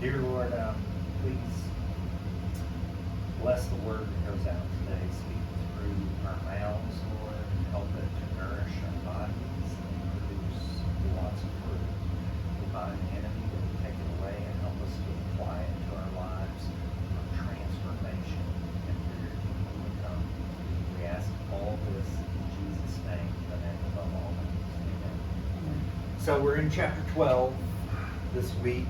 Dear Lord, please bless the word that goes out today. Speak through our mouths, Lord. Help it to nourish our bodies and produce lots of fruit. We bind the enemy that will take it away and help us to apply it to our lives for transformation and for your kingdom to come. We ask all this in Jesus' name, the name above all names. Amen. So we're in chapter 12 this week.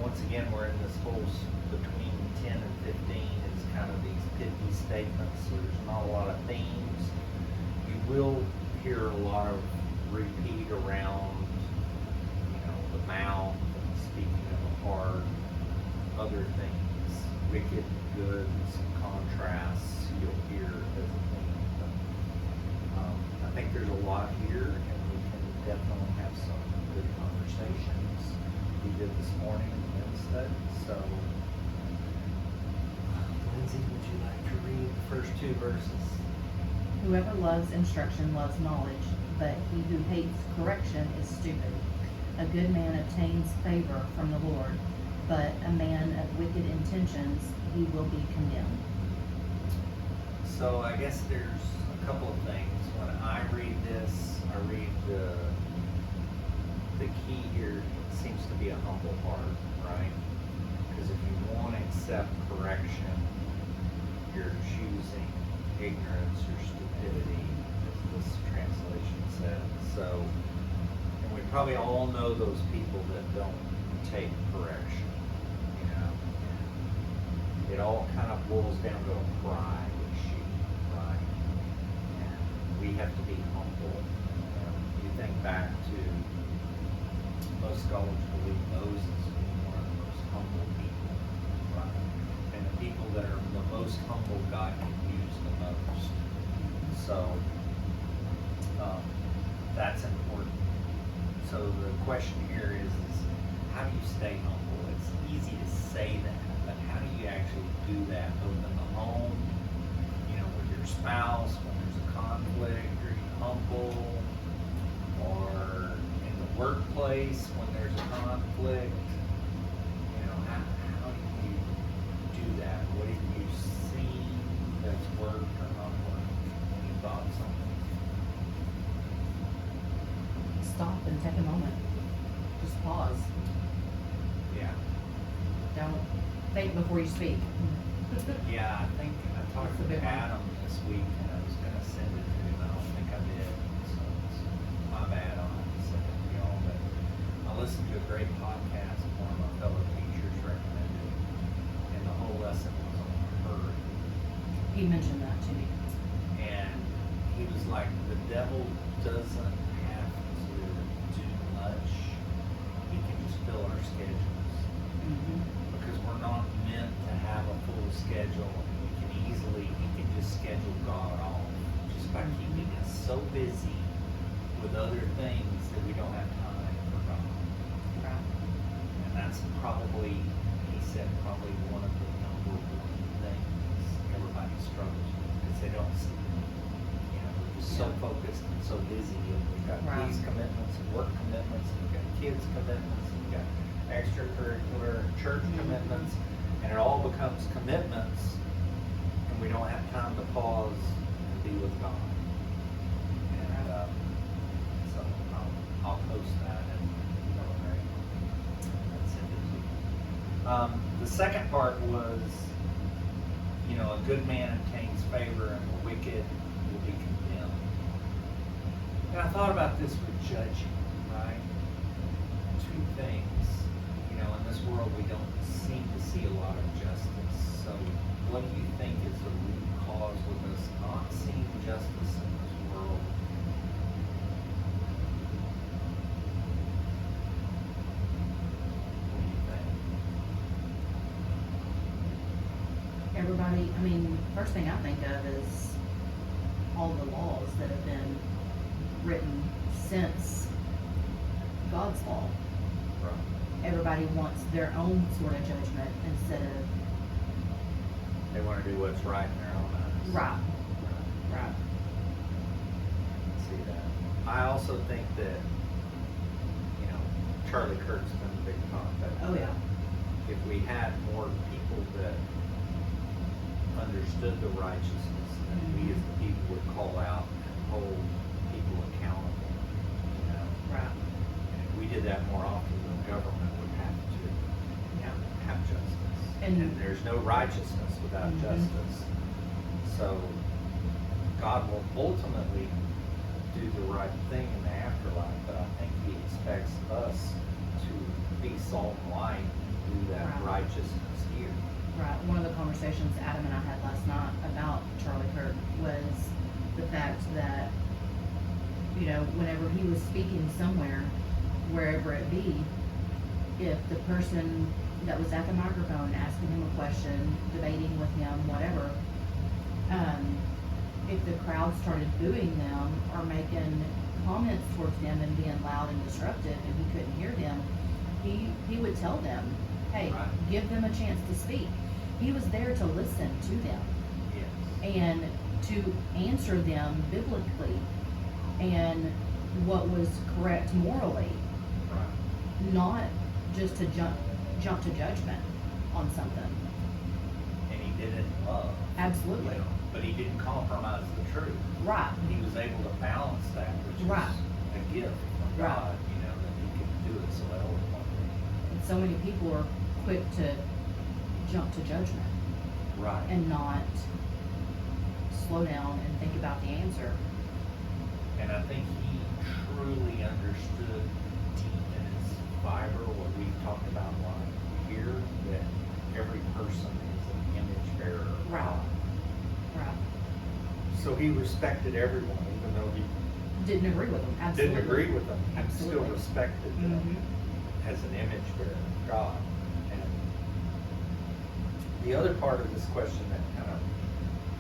Once again, we're in this whole between 10 and 15 is kind of these pithy statements, so there's not a lot of themes. You will hear a lot of repeat around, the mouth and speaking of the heart, other things, wicked, good, some contrasts you'll hear as a theme. But, I think there's a lot here, and we can definitely have some good conversations. We did this morning in the men's study. So, Lindsay, would you like to read the first two verses? Whoever loves instruction loves knowledge, but he who hates correction is stupid. A good man obtains favor from the Lord, but a man of wicked intentions he will be condemned. So I guess there's a couple of things. When I read this, I read the key here seems to be a humble heart, right? Because if you want to accept correction, you're choosing ignorance or stupidity, as this translation says. So, and we probably all know those people that don't take correction, It all kind of boils down to a pride issue, right? And we have to be humble. You think back to most scholars believe Moses was one of the most humble people, right? And the people that are the most humble, God can use the most. So that's important. So the question here is how do you stay humble? It's easy to say that, but how do you actually do that both in the home, with your spouse, when there's a conflict? Are you humble? Or in the workplace when there's a conflict? How do you do that? What have you seen that's worked or not worked? Any thoughts on that? Stop and take a moment. Just pause. Yeah. Don't think before you speak. Yeah, I think I talked to Adam this week and I was going to send it to him. I don't think I did. So it's my bad on sending it to y'all. But I listened to a great podcast one of my fellow teachers recommended. And the whole lesson was on hurry. He mentioned that to me. And he was like, the devil doesn't have to do much. He can just fill our schedules. Mm-hmm. Because we're not meant to have a full schedule. He can just schedule God off just by keeping us so busy with other things that we don't have time for God. Right. And that's probably, he said, probably one of the number one things everybody struggles with because they don't see it. We're just so focused and so busy, and we've got these commitments and work commitments, and we've got kids commitments, and we've got extracurricular church commitments, and it all becomes commitments, and we don't have time to pause and be with God. And so I'll post that and send it to you. The second part was, a good man obtains favor and the wicked will be condemned. And I thought about this with judging, right? Two things. In this world we don't seem to see a lot of justice. So what do you think is the root cause with us not seeing justice in this world? What do you think? Everybody, first thing I think of is all the laws that have been written since God's law. Right. Everybody wants their own sort of judgment instead of... They want to do what's right in their own eyes. Right. See that. I also think that, Charlie Kirk's been a big topic. Oh, yeah. If we had more people that understood the righteousness, then we as the people would call out and hold people accountable, you know? Right. And if we did that more often, the government would have to have justice. And- there's no righteousness without justice. So God will ultimately do the right thing in the afterlife, but I think He expects us to be salt and light and do that Right. righteousness here. Right. One of the conversations Adam and I had last night about Charlie Kirk was the fact that, you know, whenever he was speaking somewhere, wherever it be, if the person that was at the microphone asking him a question, debating with him, whatever, if the crowd started booing them or making comments towards them and being loud and disruptive and he couldn't hear them, he would tell them, hey, Right. give them a chance to speak. He was there to listen to them Yes. and to answer them biblically and what was correct morally, Right. not just to jump to judgment on something. And He did it in love. Absolutely. You know, but He didn't compromise the truth. Right. He was able to balance that, which Right. is a gift from Right. God, you know, that He could do it so eloquently. And so many people are quick to jump to judgment Right. and not slow down and think about the answer. And I think he truly understood deep in his fiber what we've talked about a lot here, that every person is an image bearer of Right. God. Right. So he respected everyone, even though he Didn't agree with them. Absolutely. didn't agree with them. He still Absolutely. respected them Mhm. as an image bearer of God. And the other part of this question that kind of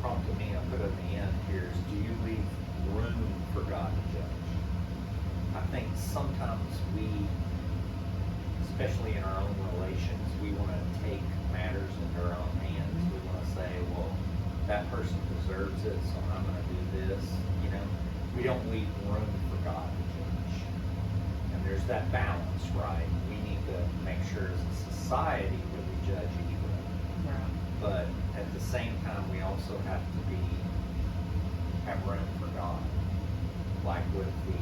prompted me, I put at the end here, is do you leave room for God to judge? I think sometimes we, especially in our own relations, we want to take matters into our own hands. We want to say, well, that person deserves it, so I'm going to do this. You know, we don't leave room for God to judge. And there's that balance, right? We need to make sure as a society that we judge evil. Right. But at the same time, we also have to have room for God. Like with the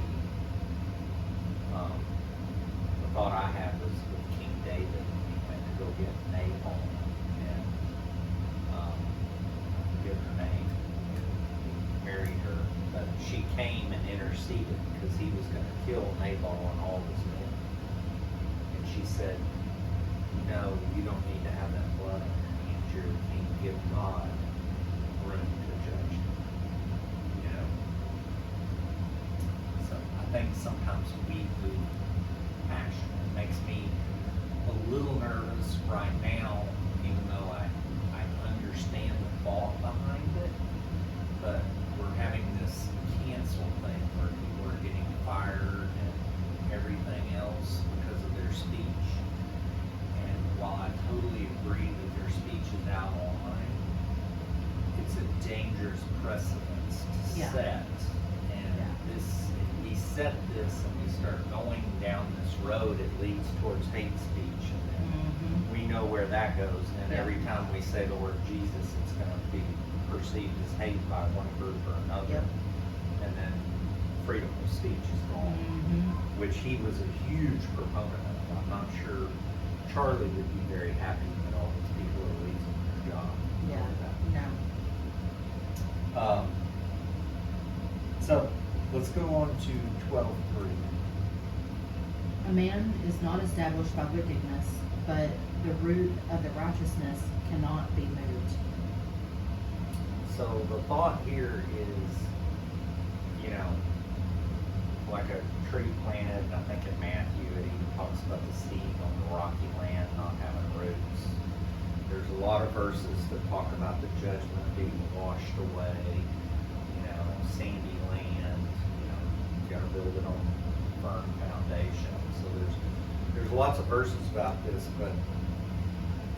thought I had was with King David, he went to go get Nabal and I forget her name, he married her, but she came and interceded because he was going to kill Nabal and all his men. And she said, no, you don't need to have that blood on your hands. You're the king. Give God room to judge you. You know? So I think sometimes we move passion. It makes me a little nervous right now, even though I understand the thought behind it. But we're having this cancel thing where people are getting fired and everything else because of their speech. And while I totally agree that their speech is out of line, it's a dangerous precedence to Yeah. set. And this, if we set this and we start going down this road, it leads towards hate speech. And then Mhm. we know where that goes. And Yeah. every time we say the word Jesus, it's going to be perceived as hate by one group or another. Yep. And then freedom of speech is gone, Mhm. which he was a huge proponent of. I'm not sure Charlie would be very happy that all these people are losing their job. Yeah. No. So let's go on to 12:3. A man is not established by wickedness, but the root of the righteousness cannot be moved. So the thought here is, you know, like a tree planted, and I think in Matthew it even talks about the seed on the rocky land not having roots. There's a lot of verses that talk about the judgment being washed away, you know, sandy land, you know, you gotta build it on firm foundation. So there's lots of verses about this, but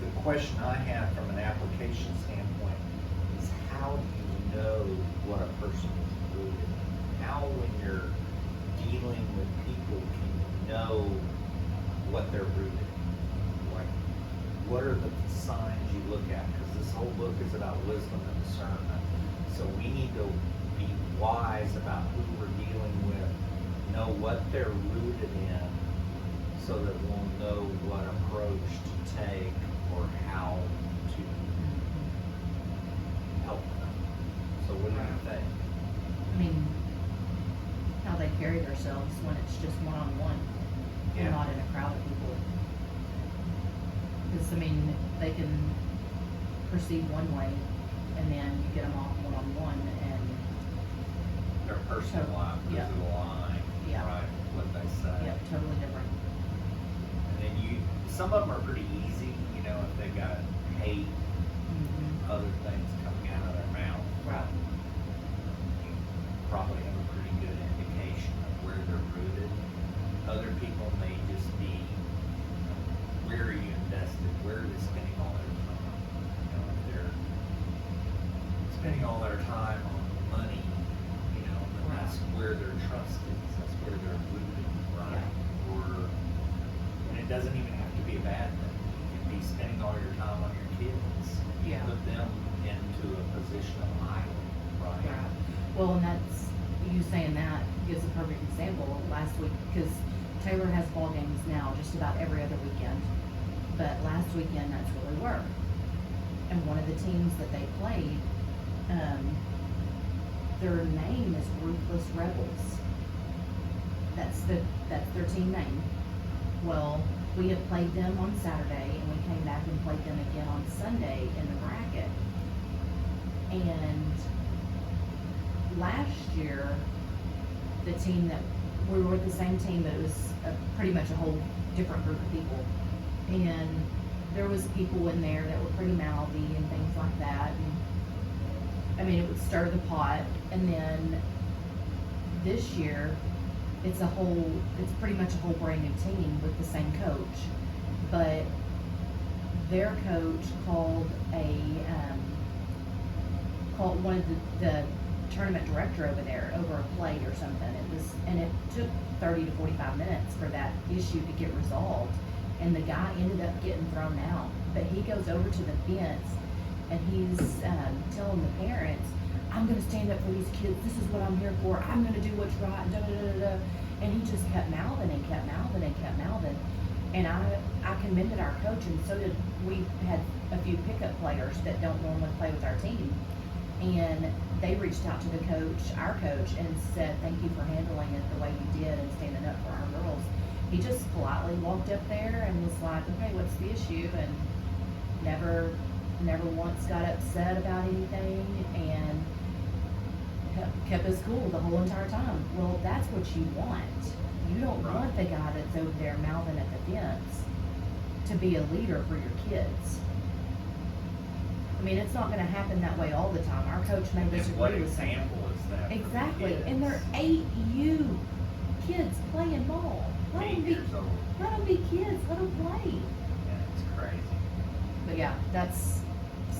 the question I have from an application standpoint is how do you know what a person is rooted in? How, when you're dealing with people, can you know what they're rooted in. Like, what are the signs you look at? Because this whole book is about wisdom and discernment. So we need to be wise about who we're dealing with, know what they're rooted in, so that we'll know what approach to take or how to help them. So what do you think? I mean, how they carry themselves when it's just one-on-one, and Yeah. not in a crowd of people. Because, I mean, they can perceive one way, and then you get them off one-on-one, and, Their personal life is Yeah. a line, Yeah. right? What they say. yeah, totally different. And then some of them are pretty easy, if they got hate, Mm-hmm. other things coming out of their mouth. Right. You probably have a pretty good indication of where they're rooted. Other people may just be, where are you invested? Where are they spending all their time? If they're spending all their time on money, then that's where their trust is. That's where they're rooted, right? And it doesn't even have to be a bad thing. You can be spending all your time on your kids. You Yeah. put them into a position of idol, right? Right. Well, and that's, you saying that gives a perfect example. Last week, because Taylor has ball games now just about every other weekend, but last weekend that's where we were. And one of the teams that they played, their name is Ruthless Rebels. That's their team name. Well, we had played them on Saturday, and we came back and played them again on Sunday in the bracket. And last year, the team that we were with the same team, but it was pretty much a whole different group of people. And there was people in there that were pretty mouthy and things like that. And I mean, it would stir the pot. And then this year, it's pretty much a whole brand new team with the same coach. But their coach called one of the tournament director over there over a play or something. It took 30 to 45 minutes for that issue to get resolved. And the guy ended up getting thrown out. But he goes over to the fence and he's telling the parents, I'm going to stand up for these kids. This is what I'm here for. I'm going to do what's right. Da, da, da, da. And he just kept mouthing and kept mouthing and kept mouthing. And I commended our coach, and so did we had a few pickup players that don't normally play with our team. And they reached out to the coach, our coach, and said, thank you for handling it the way you did and standing up for our girls. He just politely walked up there and was like, okay, what's the issue? And never once got upset about anything, and kept us cool the whole entire time. Well, that's what you want. You don't want the guy that's over there mouthing at the fence to be a leader for your kids. I mean, it's not going to happen that way all the time. Our coach may disagree What with something. example is that? for Exactly, kids? and they're 8U kids playing ball. Let 8 them be years old. kids. Let them play. Yeah, it's crazy. But yeah, that's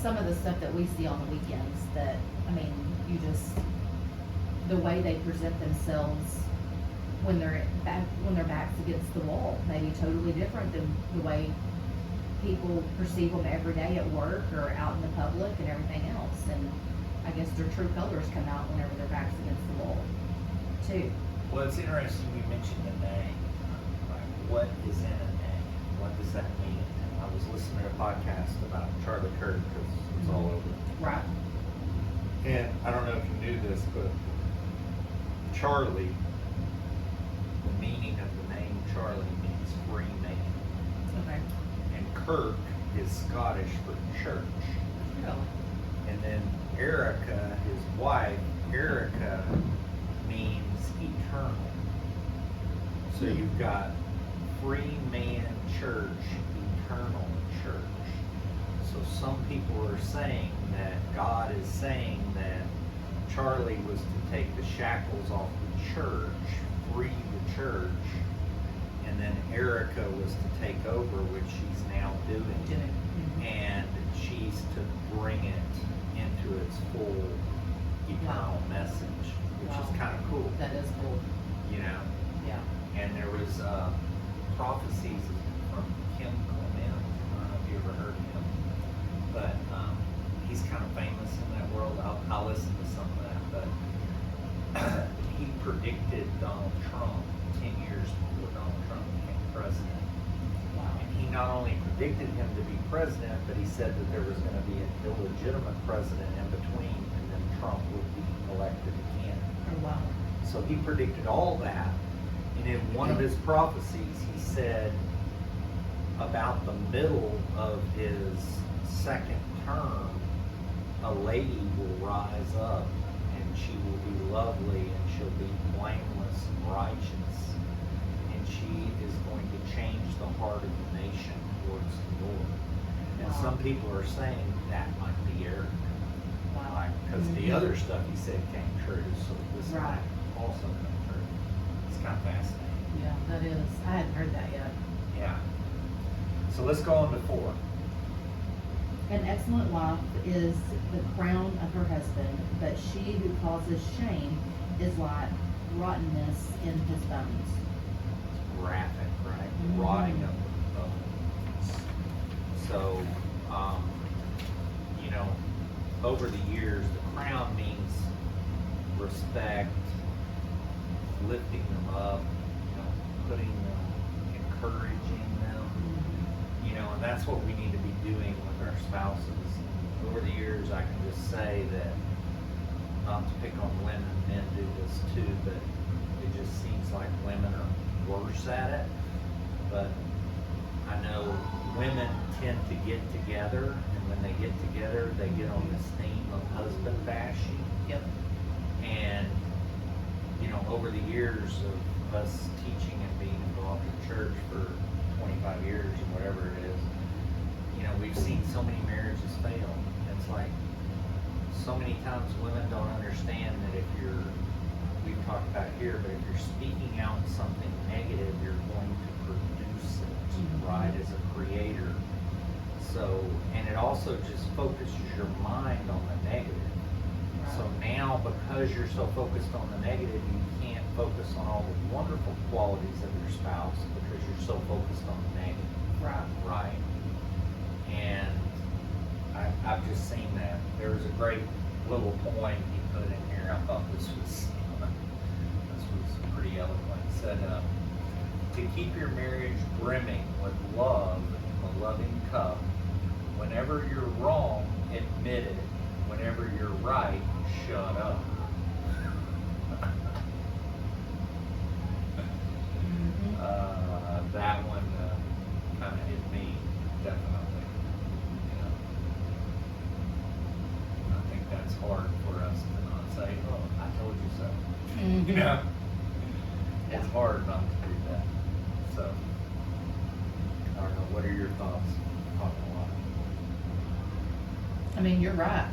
some of the stuff that we see on the weekends. That, I mean, the way they present themselves when their backs against the wall may be totally different than the way people perceive them every day at work or out in the public and everything else. And I guess their true colors come out whenever their back's against the wall, too. Well, it's interesting you mentioned the name. Like, what is in a name? What does that mean? And I was listening to a podcast about Charlie Kirk because it's all over. Right. And I don't know if you knew this, but Charlie, the meaning of the name Charlie means free man. Okay. And Kirk is Scottish for church. Really? And then Erica, his wife, Erica means eternal. So you've got free man church, eternal church. So some people are saying that God is saying that Charlie was to take the shackles off the church, free the church, and then Erica was to take over, which she's now doing. Mm-hmm. And she's to bring it into its full eternal message, which is kind of cool. That is cool. You know? Yeah. And there was prophecies from Kim Clement. I don't know if you ever heard of him, but he's kind of famous in that world. I'll listen to some of that, but he predicted Donald Trump 10 years before Donald Trump became president. Wow. And he not only predicted him to be president, but he said that there was going to be an illegitimate president in between, and then Trump would be elected again. Oh, wow. So he predicted all that, and in one of his prophecies, he said about the middle of his second term, a lady will rise up, and she will be lovely, and she'll be blameless and righteous, and she is going to change the heart of the nation towards the Lord. And Wow. some people are saying that might be Eric. Wow. Because the other stuff he said came true, so this Right. might also come true. It's kind of fascinating. Yeah, that is. I hadn't heard that yet. Yeah. So let's go on to 4. An excellent wife is the crown of her husband, but she who causes shame is like rottenness in his bones. It's graphic, right? Mhm. Rotting of the bones. So, you know, over the years, the crown means respect, lifting them up, you know, putting them, encouraging them, you know, and that's what we need to be doing with our spouses. And over the years, I can just say that, not to pick on women, men do this too, but it just seems like women are worse at it. But I know women tend to get together, and when they get together, they get on this theme of husband bashing. Yep. And, you know, over the years of us teaching and being involved in church for 25 years or whatever it is, you know, we've seen so many marriages fail. It's like, so many times women don't understand that if you're, we've talked about it here, but if you're speaking out something negative, you're going to produce it, right, as a creator. So, and it also just focuses your mind on the negative. So now, because you're so focused on the negative, you can't focus on all the wonderful qualities of your spouse because you're so focused on the negative. Right. Right? And I've just seen that. There was a great little poem he put in here. I thought this was pretty eloquent. It said, to keep your marriage brimming with love in the loving cup, whenever you're wrong, admit it. Whenever you're right, shut up. That one kind of hit me, definitely. You know, I think that's hard for us to not say, "Oh, I told you so." Mhm. You know, Yeah. it's hard not to do that. So, I don't know. What are your thoughts? I'm talking a lot. I mean, you're right.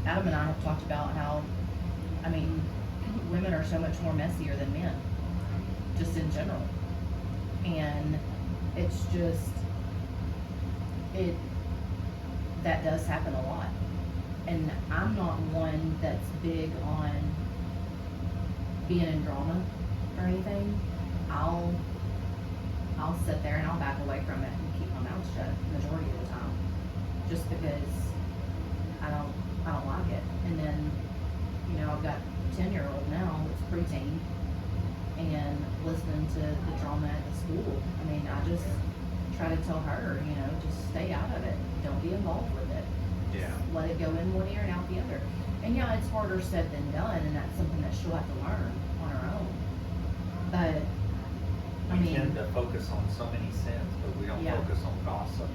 Adam and I have talked about how, I mean, women are so much more messier than men, just in general. And it's just, that does happen a lot. And I'm not one that's big on being in drama or anything. I'll sit there and I'll back away from it and keep my mouth shut majority of the time, just because I don't like it. And then, you know, I've got a 10-year-old now that's preteen and listening to the drama at the school. I mean, I just try to tell her, you know, just stay out of it. Don't be involved with it. Yeah. Let it go in one ear and out the other. And yeah, it's harder said than done, and that's something that she'll have to learn on her own. But, I We mean, tend to focus on so many sins, but we don't Yeah. focus on gossip.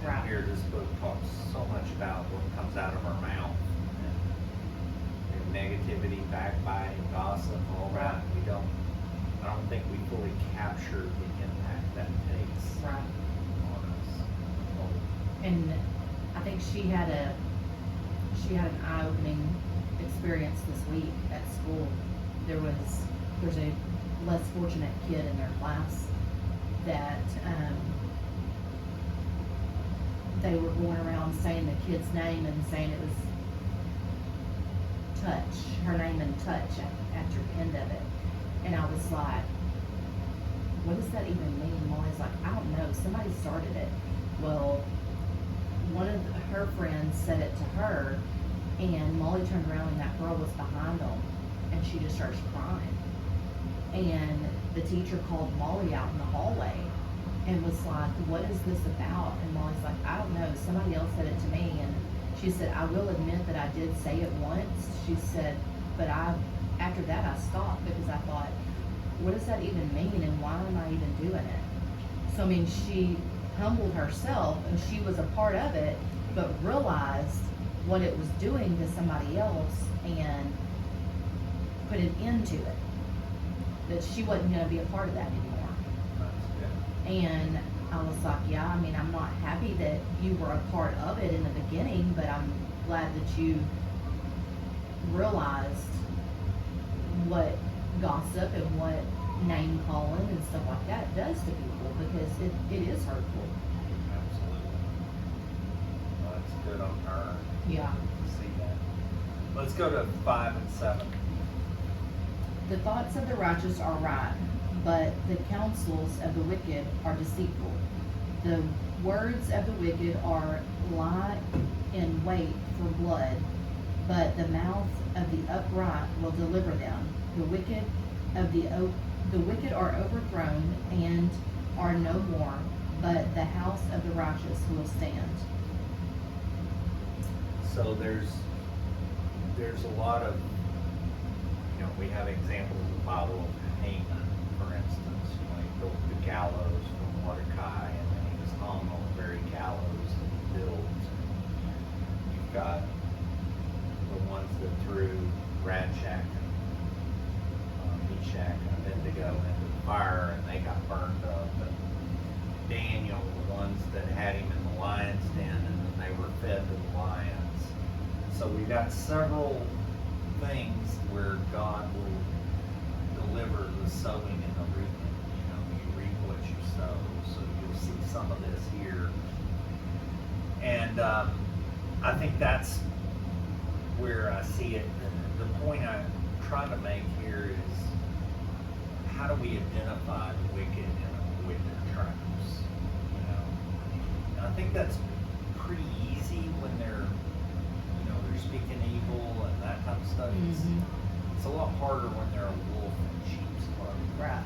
And Right. here, this book talks so much about what comes out of our mouth. And negativity, backbiting, gossip, all that. I don't think we fully capture the impact that takes right. on us. And I think she had an eye-opening experience this week at school. There's a less fortunate kid in their class that they were going around saying the kid's name and saying it was her name and Touch after the end of it. And I was like, what does that even mean? Molly's like, I don't know, somebody started it. Well, one of her friends said it to her, and Molly turned around and that girl was behind them, and she just starts crying. And the teacher called Molly out in the hallway and was like, what is this about? And Molly's like, I don't know, somebody else said it to me. And she said, I will admit that I did say it once. She said, but after that I stopped because I thought, what does that even mean and why am I even doing it? So I mean, she humbled herself and she was a part of it, but realized what it was doing to somebody else and put an end to it. That she wasn't gonna be a part of that anymore. That's And I was like, yeah, I mean, I'm not happy that you were a part of it in the beginning, but I'm glad that you realized what gossip and what name calling and stuff like that does to people, because it is hurtful. good. Absolutely. Well, that's good on her Yeah. to see that. Let's go to 5 and 7. The thoughts of the righteous are right, but the counsels of the wicked are deceitful. The words of the wicked are lie in wait for blood, but the mouth of the upright will deliver them. The wicked are overthrown and are no more, but the house of the righteous will stand. So there's a lot of, we have examples in the Bible of Haman, for instance. He built the gallows for Mordecai, and then he was hung on the very gallows that he built. You've got the ones that threw Radshak and Meshach and Abednego into the fire, and they got burned up. And Daniel, the ones that had him in the lion's den, and then they were fed to the lions. So we've got several things where God will deliver the sowing and the reaping. You reap what you sow. So you'll see some of this here. And I think that's where I see it. The point I'm trying to make here is, how do we identify the wicked and avoid their traps? And I think that's pretty easy when they're speaking evil and that type of stuff. It's a lot harder when they're a wolf in sheep's clothing. Right.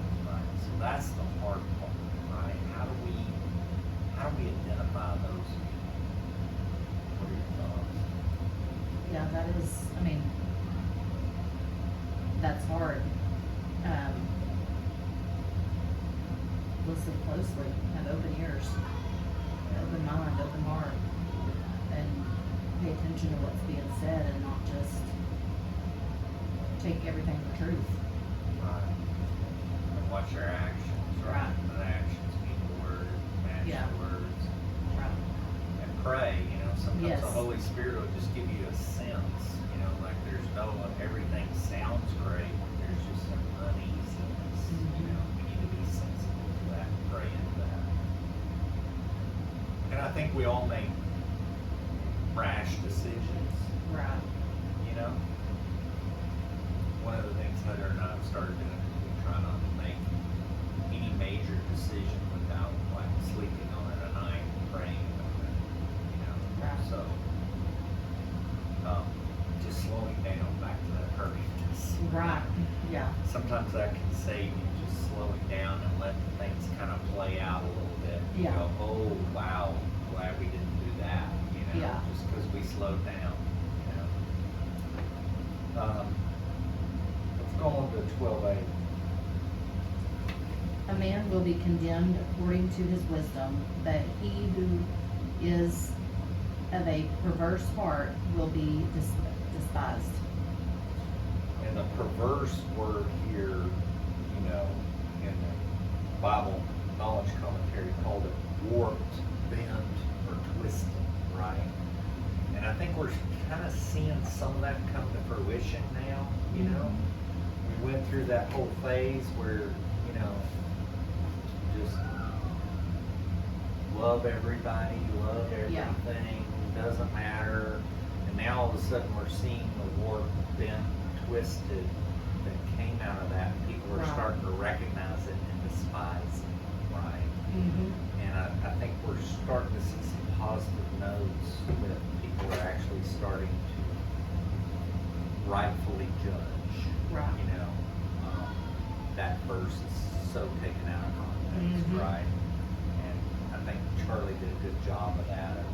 So that's the hard part, right? How do we identify those? What are your thoughts? Yeah, that is, I mean, that's hard. Listen closely, have open ears, open mind, open heart, and pay attention to what's being said and not just take everything for truth. Right. And watch your actions, right? Right. The actions mean the word, match Yeah. the words. Right. And pray, sometimes Yes. the Holy Spirit will just give you a sense, like there's everything sounds great, there's just some uneasiness, we need to be sensitive to that, and pray into that. And I think we all make rash decisions, Right. One of the things Heather and I have started doing is we try not to make any major decision without sleeping on it at night and praying about it, Right. So just slowing down back to that hurriedness. Right. Yeah. Sometimes that can save you, just slowing down and letting things kind of play out a little bit. Yeah. You go, oh wow, glad we didn't do that, Yeah. just because we slowed down. Let's go on to 12A. A man will be condemned according to his wisdom, but he who is of a perverse heart will be despised. And the perverse word here, in the Bible knowledge commentary called it warped, bent, or twisted, right? And I think we're kind of seeing some of that come to fruition now, We went through that whole phase where, just love everybody, love everything, doesn't matter. And now all of a sudden we're seeing the warped, bent, twisted that came out of that. People are Right. starting to recognize it and despise it, right? Mm-hmm. And I think we're starting to see some positive notes that people are actually starting to rightfully judge. Right. You know, that verse is so taken out of context, Mhm. right? And I think Charlie did a good job of that, of,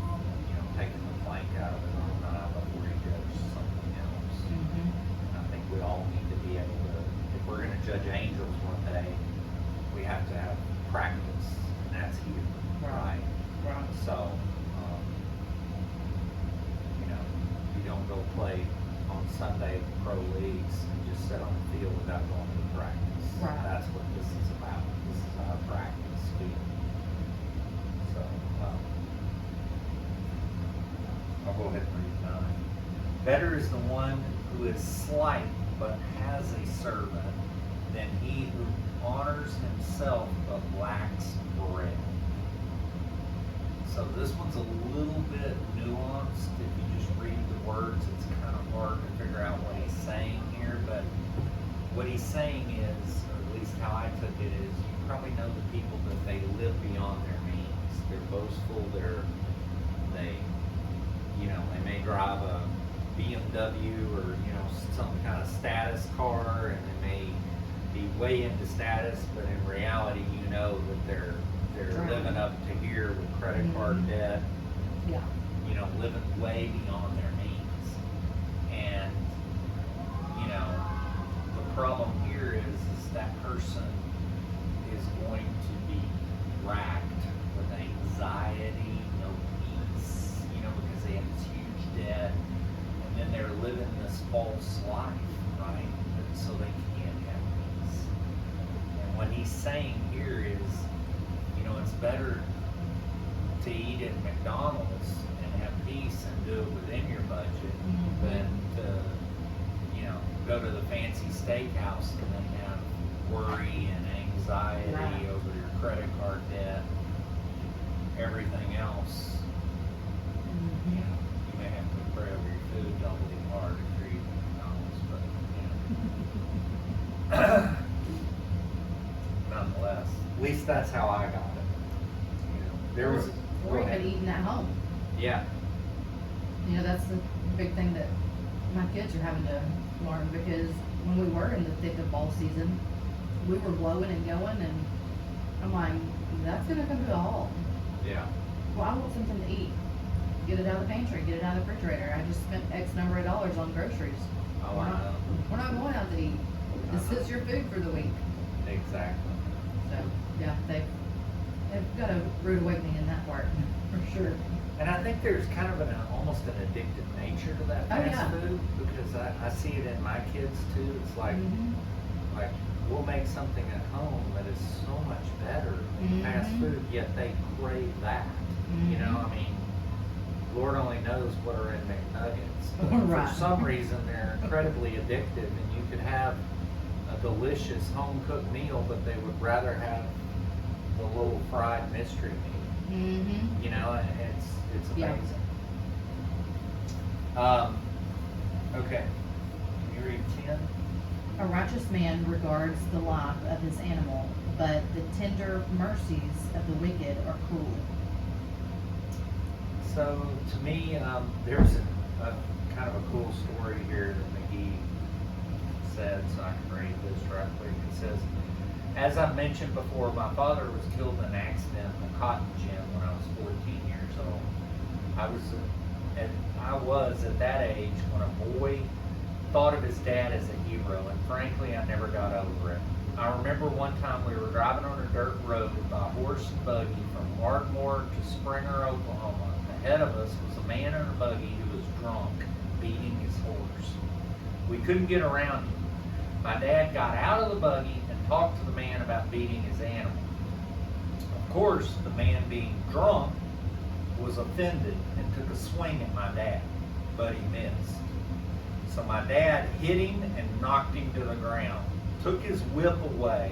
you know, taking the plank out of his own eye before he judges something else. Mm-hmm. And I think we all need to be able to, if we're gonna judge angels one day, we have to have practice, and that's here, Right. right? Right. So, you know, you don't go play on Sunday at the pro leagues and just sit on the field without going to practice. Right. That's what this is about. This is our practice field. So, I'll go ahead and read 9. Better is the one who is slight but has a servant than he who honors himself but lacks bread. So this one's a little bit nuanced. If you just read the words, it's kind of hard to figure out what he's saying here. But what he's saying is, or at least how I took it is, you probably know the people that they live beyond their means. They're boastful. They, you know, they may drive a BMW or, you know, some kind of status car, and they may be way into status, but in reality, you know that they're Right. living up to here with credit card Mhm. debt, Yeah. you know, living way beyond their means. And, you know, the problem here is that person is going to be racked with anxiety, no peace, you know, because they have this huge debt, and then they're living this false life, right? And so they can't have peace. And what he's saying here is, you know, it's better to eat at McDonald's and have peace and do it within your budget Mhm. than to, you know, go to the fancy steakhouse and then have worry and anxiety Right. over your credit card debt, everything else. Mm-hmm. You know, you may have to pray over your food doubly hard if you're eating McDonald's, but, you know. Nonetheless, at least that's how I got it. You know, there was. Or go ahead. even eating at home. Yeah, You know, that's the big thing that my kids are having to learn, because when we were in the thick of ball season, we were blowing and going, and I'm like, that's gonna come to a halt. yeah, Well, I want something to eat. Get it out of the pantry, get it out of the refrigerator. I just spent X number of dollars on groceries. oh, We're I not- know, We're not going out to eat. This is your food for the week. exactly. So, yeah, they've got a rude awakening in that part, for sure. And I think there's kind of almost an addictive nature to that Oh, fast yeah. food, because I see it in my kids too. It's like, Mhm. like we'll make something at home that is so much better than fast Mhm. food, yet they crave that. You know, Mhm. I mean, Lord only knows what are in McNuggets, but Right. for some reason they're incredibly addictive, and you could have a delicious home-cooked meal, but they would rather have the little fried mystery meat. Mm-hmm. You know, and it's Yeah. amazing. Okay, can you read 10? A righteous man regards the life of his animal, but the tender mercies of the wicked are cruel. So to me, there's a kind of a cool story here that McGee said, so I can read this right quick. It says, as I mentioned before, my father was killed in an accident in a cotton gin when I was 14 years old. I was at that age when a boy thought of his dad as a hero, and frankly, I never got over it. I remember one time we were driving on a dirt road by horse and buggy from Ardmore to Springer, Oklahoma. Ahead of us was a man in a buggy who was drunk, beating his horse. We couldn't get around him. My dad got out of the buggy and talked to the man about beating his animal. Of course, the man, being drunk, was offended and took a swing at my dad, but he missed. So my dad hit him and knocked him to the ground, took his whip away,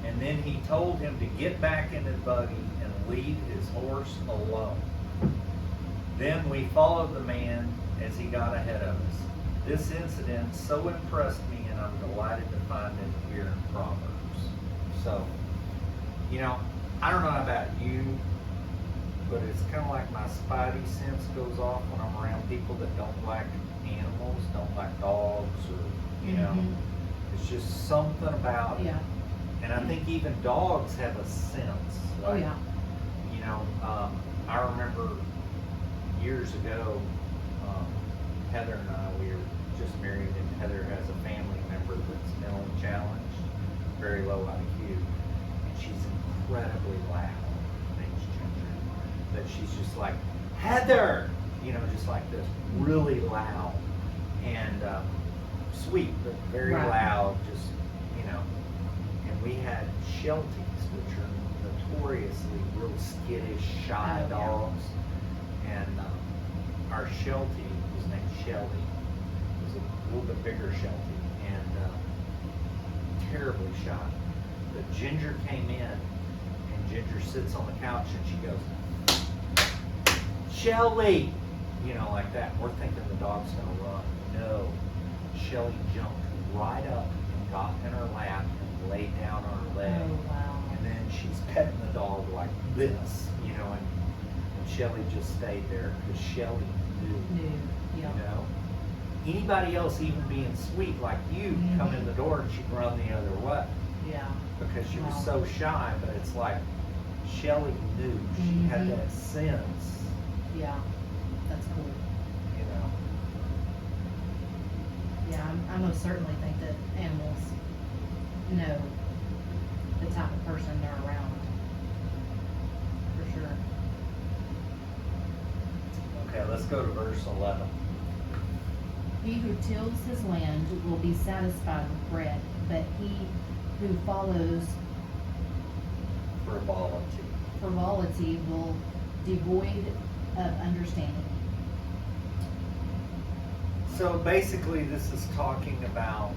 and then he told him to get back in his buggy and leave his horse alone. Then we followed the man as he got ahead of us. This incident so impressed me and I'm delighted to find it here in Proverbs. So, I don't know about you, but it's kind of like my spidey sense goes off when I'm around people that don't like animals, don't like dogs, or, it's just something about it. Yeah. And I think even dogs have a sense. Oh, yeah. I remember years ago, Heather and I, we were just married, and Heather has a family member that's mentally challenged, very low IQ, and she's incredibly loud. Her name's Ginger. That she's just like, Heather! Just like this, really loud. And sweet, but very loud, just, And we had Shelties, which are notoriously real skittish, shy dogs. And our Sheltie was named Shelly. It was a little bit bigger Sheltie, and terribly shy. But Ginger came in, and Ginger sits on the couch, and she goes, Shelly! Like that. We're thinking the dog's gonna run. No. Shelly jumped right up and got in her lap and laid down on her leg. Oh, wow. And then she's petting the dog like this, and Shelly just stayed there because Shelly knew. Anybody else even being sweet like you come in the door and she'd run the other way. Yeah. Because she was so shy, but it's like Shelly knew. She had that sense. Yeah. That's cool. Yeah, I most certainly think that animals know the type of person they're around. For sure. Okay, let's go to verse 11. He who tills his land will be satisfied with bread, but he who follows frivolity will devoid of understanding. So basically, this is talking about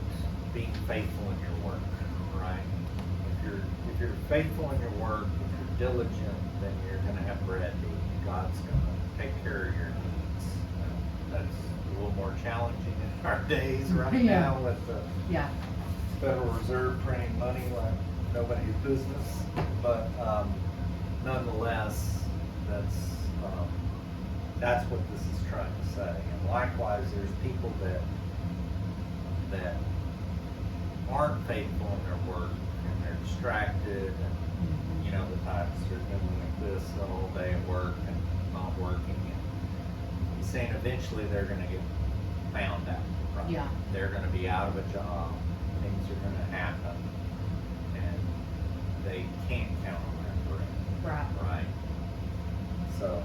being faithful in your work, right? If you're faithful in your work, if you're diligent, then you're going to have bread to eat. God's going to take care of your needs. That's a little more challenging in our days right now with the Federal Reserve printing money like nobody's business. But nonetheless, that's what this is trying to say. And likewise, there's people that aren't faithful in their work, and they're distracted, and the types are doing like this the whole day at work and not working. And he's saying eventually they're going to get found out. Right? Yeah. They're going to be out of a job. Things are going to happen, and they can't count on that bread. Right. So.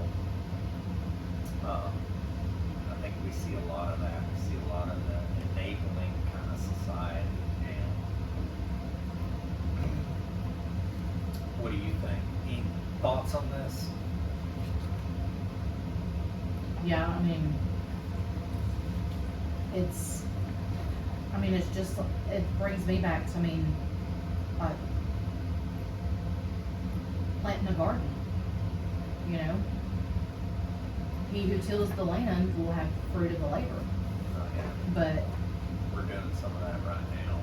I think we see a lot of that. We see a lot of the enabling kind of society. And what do you think? Any thoughts on this? Yeah, it's just, it brings me back to, planting a garden, He who tills the land will have fruit of the labor. But we're doing some of that right now.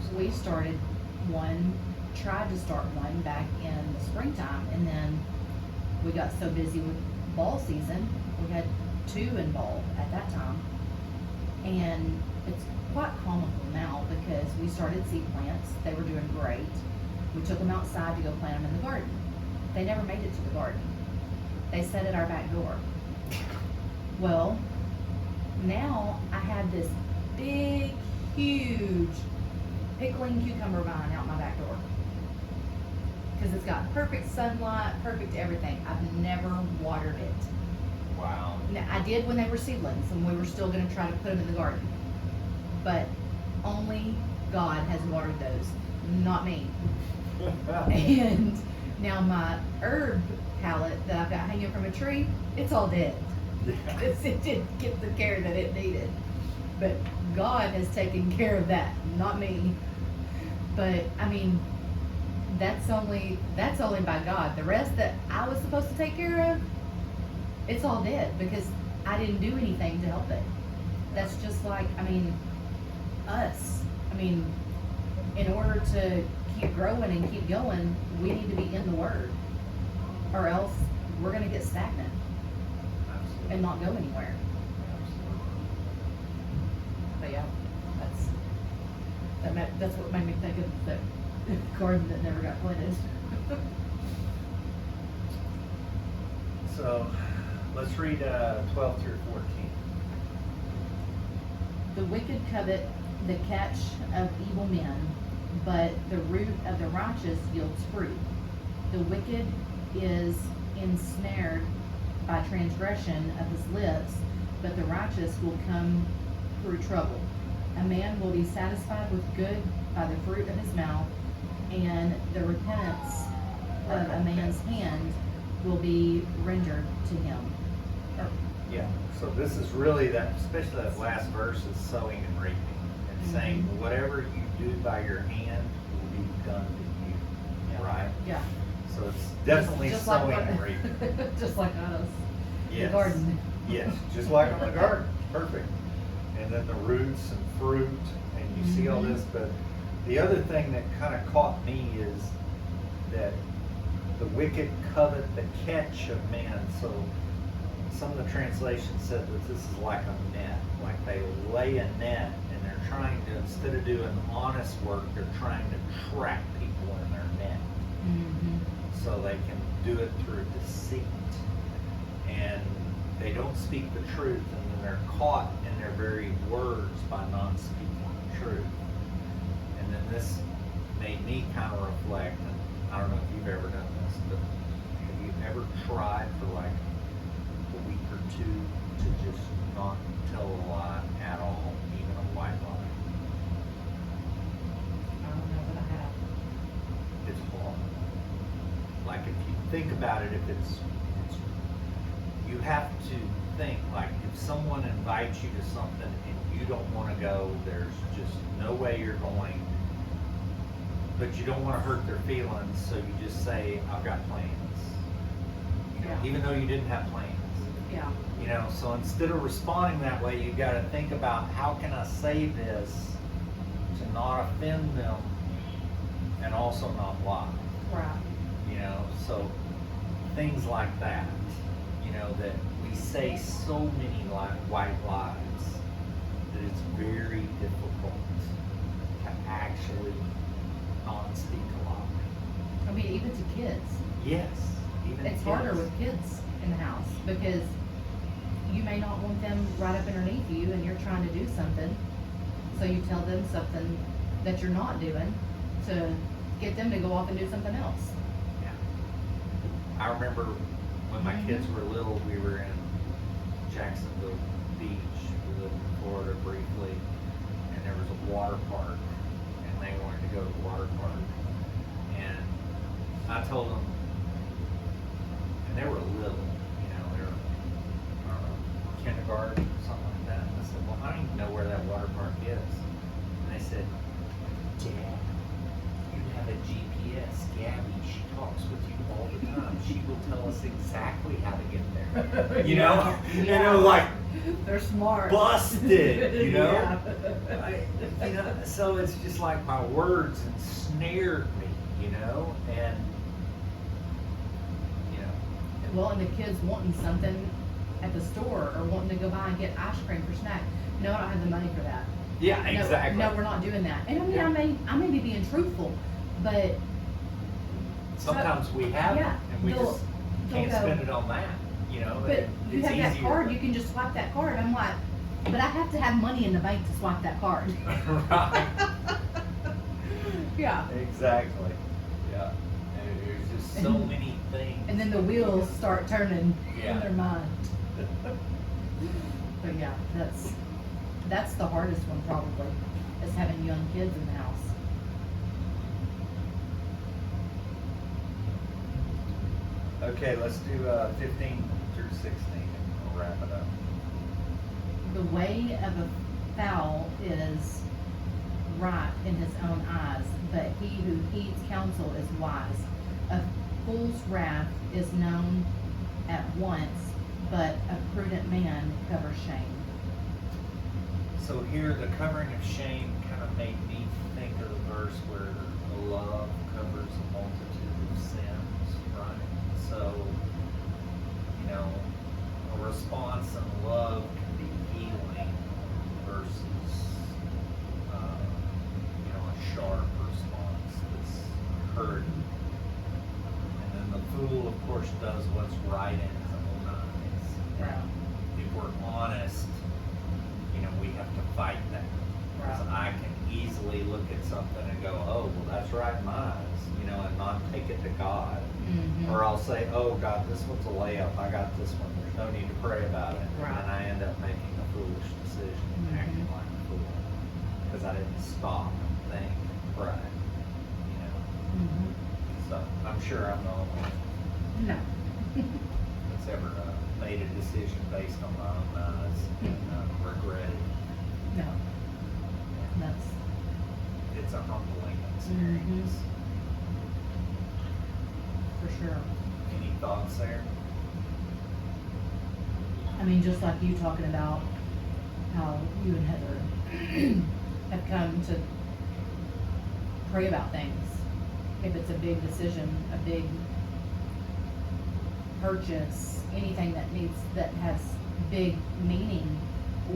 So we started tried to start one back in the springtime, and then we got so busy with ball season, we had 2 in ball at that time. And it's quite comical now because we started seed plants. They were doing great. We took them outside to go plant them in the garden. They never made it to the garden. They sat at our back door. Well, now I have this big, huge pickling cucumber vine out my back door. Because it's got perfect sunlight, perfect everything. I've never watered it. Wow. Now, I did when they were seedlings, and we were still going to try to put them in the garden. But only God has watered those, not me. And now my herb palette that I've got hanging from a tree, it's all dead. Because it didn't get the care that it needed. But God has taken care of that, not me. But that's only by God. The rest that I was supposed to take care of, it's all dead because I didn't do anything to help it. That's just like, us. I mean, in order to keep growing and keep going, we need to be in the Word, or else we're gonna get stagnant Absolutely. and not go anywhere. Absolutely. But yeah, that's what made me think of the garden that never got planted. So, let's read 12 through 14. The wicked covet the catch of evil men, but the root of the righteous yields fruit. The wicked is ensnared by transgression of his lips, but the righteous will come through trouble. A man will be satisfied with good by the fruit of his mouth, and the repentance of a man's hand will be rendered to him. Yeah, so this is really that, especially that last verse is sowing and reaping. And saying, whatever you do by your hand will be done to you, Yeah. right? Yeah. So it's definitely Just sowing like and reaping. Just like us. Yes. The garden. Yes, just like on the garden, perfect. And then the roots and fruit, and you see all this, but the other thing that kind of caught me is that the wicked covet the catch of man. So some of the translations said that this is like a net, like they lay a net and they're trying to, instead of doing honest work, they're trying to trap people in their net. So they can do it through deceit. And they don't speak the truth, and then they're caught in their very words by not speaking the truth. And then this made me kind of reflect, and I don't know if you've ever done this, but have you ever tried for like a week or two to just not tell a lie at all, even a white lie? I don't know that I have. It's hard. Like if you think about it, if it's you have to think, like if someone invites you to something and you don't want to go, there's just no way you're going, but you don't want to hurt their feelings, so you just say, I've got plans. You know, Yeah. even though you didn't have plans. Yeah. You know, so instead of responding that way, you got to think about, how can I say this to not offend them and also not lie? Right. You know, so things like that, you know, that we say so many white lies that it's very difficult to actually not speak a lie. I mean, even to kids. Yes, even It's kids. harder with kids in the house because you may not want them right up underneath you and you're trying to do something. So you tell them something that you're not doing to get them to go off and do something else. Yeah. I remember when my kids were little, we were in Jacksonville Beach. We lived in Florida briefly, and there was a water park, and they wanted to go to the water park. And I told them, and they were little, you know, they were, I don't know, kindergarten, something like that. And I said, well, I don't even know where that water park is. And they said, Dad, you have a GPS. Gabby, she talks with you all the time. She will tell us exactly how to get there. You know? Yeah. And it was like, They're smart. busted, you know? Yeah. You know, so it's just like my words ensnared me, you know? And, you know. Well, and the kids wanting something at the store or wanting to go by and get ice cream for snack. No, I don't have the money for that. Yeah, No, exactly. No, we're not doing that. And I mean, Yeah. I may be being truthful, but Sometimes we have it, yeah, and we they'll- just they'll can't go, spend it on that, you know? but you It's have that easier. card, you can just swipe that card. I'm like, but I have to have money in the bank to swipe that card. Right. Yeah. Exactly. Yeah. And there's just so many things. And then the wheels start turning Yeah. in their mind. But yeah, that's the hardest one probably, is having young kids in the house. Okay, let's do 15 through 16 and we'll wrap it up. The way of a foul is right in his own eyes, but he who heeds counsel is wise. A fool's wrath is known at once, but a prudent man covers shame. So here, the covering of shame made me think of the verse where love covers a multitude of sins, right? So, you know, a response in love can be healing versus, you know, a sharp response that's hurting. And then the fool, of course, does what's right in his own eyes. Yeah. If we're honest, you know, we have to fight that. Because I can easily look at something and go, oh, well, that's right in my eyes, you know, and not take it to God. Mhm. Or I'll say, oh, God, this one's a layup. I got this one. There's no need to pray about it. Right. And I end up making a foolish decision and acting like a fool. Because I didn't stop and think, pray. You know. Mhm. So I'm sure I'm the only one No. that's ever made a decision based on my own eyes and regretted it. No. That's. It's a humbling experience. For sure. Any thoughts there? I mean, just like you talking about how you and Heather have come to pray about things. If it's a big decision, a big purchase, anything that has big meaning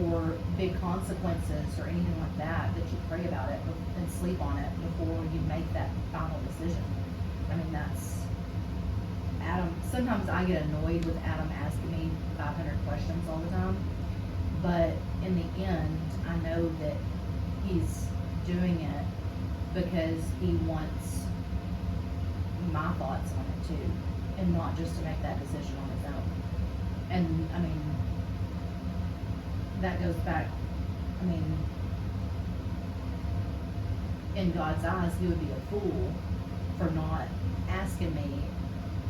or big consequences or anything like that, that you pray about it and sleep on it before you make that final decision. I mean, that's Adam. Sometimes I get annoyed with Adam asking me 500 questions all the time, but in the end, I know that he's doing it because he wants my thoughts on it too, and not just to make that decision on his own. And I mean, that goes back, I mean, in God's eyes, he would be a fool for not asking me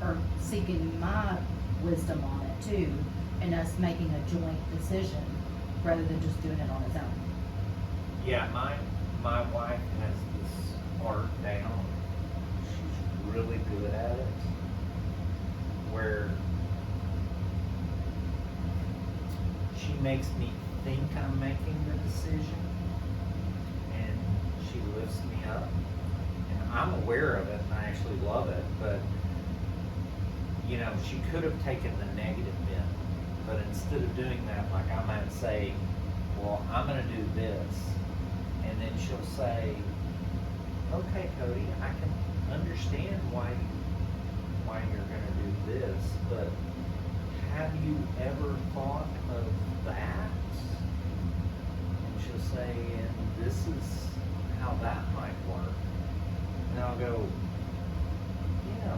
or seeking my wisdom on it too, and us making a joint decision rather than just doing it on his own. Yeah, my wife has this art down. She's really good at it. Where she makes me think I'm making the decision, and she lifts me up. And I'm aware of it, and I actually love it, but you know, she could have taken the negative bent, but instead of doing that, like I might say, well, I'm gonna do this, and then she'll say, okay, Cody, I can understand why you're gonna do this, but have you ever thought of that? And she'll say, and this is how that might work. And I'll go, yeah,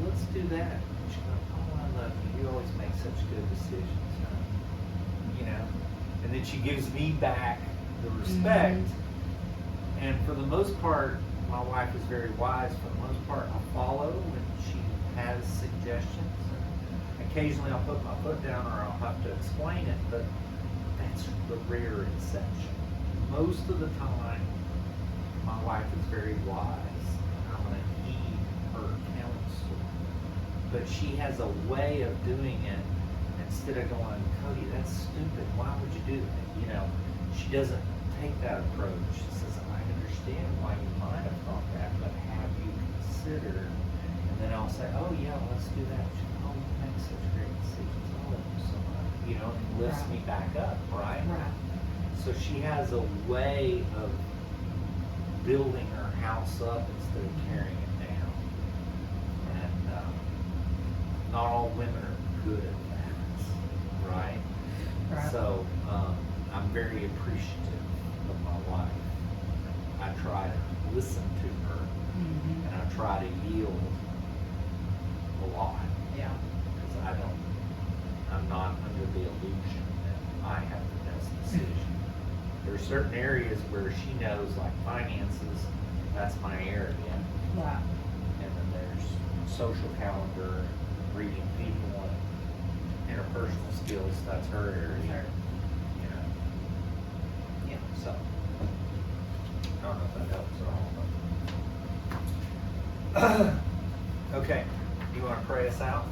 let's do that. And she'll go, oh, I love you. You always make such good decisions, huh? You know? And then she gives me back the respect. And for the most part, my wife is very wise. For the most part, I follow when she has suggestions. And occasionally I'll put my foot down or I'll have to explain it, but that's the rare exception. Most of the time, my wife is very wise. I'm going to heed her counsel. But she has a way of doing it. Instead of going, Cody, that's stupid. Why would you do that? You know, she doesn't take that approach. She says, I understand why you might have thought that, but have you considered? And then I'll say, oh yeah, let's do that. She goes, oh, you make such great decisions. I love you so much. You know, and lifts me back up, right? Right. So she has a way of building her house up instead of tearing it down. And not all women are good at that, right? Right. So I'm very appreciative of my wife. I try to listen to her, and I try to yield a lot. Yeah. Because I'm not under the illusion that I have the best decision. There are certain areas where she knows, like finances, that's my area. Right. And then there's social calendar, reading people, and interpersonal skills, that's her area. Sure. You know? Yeah, so. I don't know if that helps at all, but. Okay, you want to pray us out?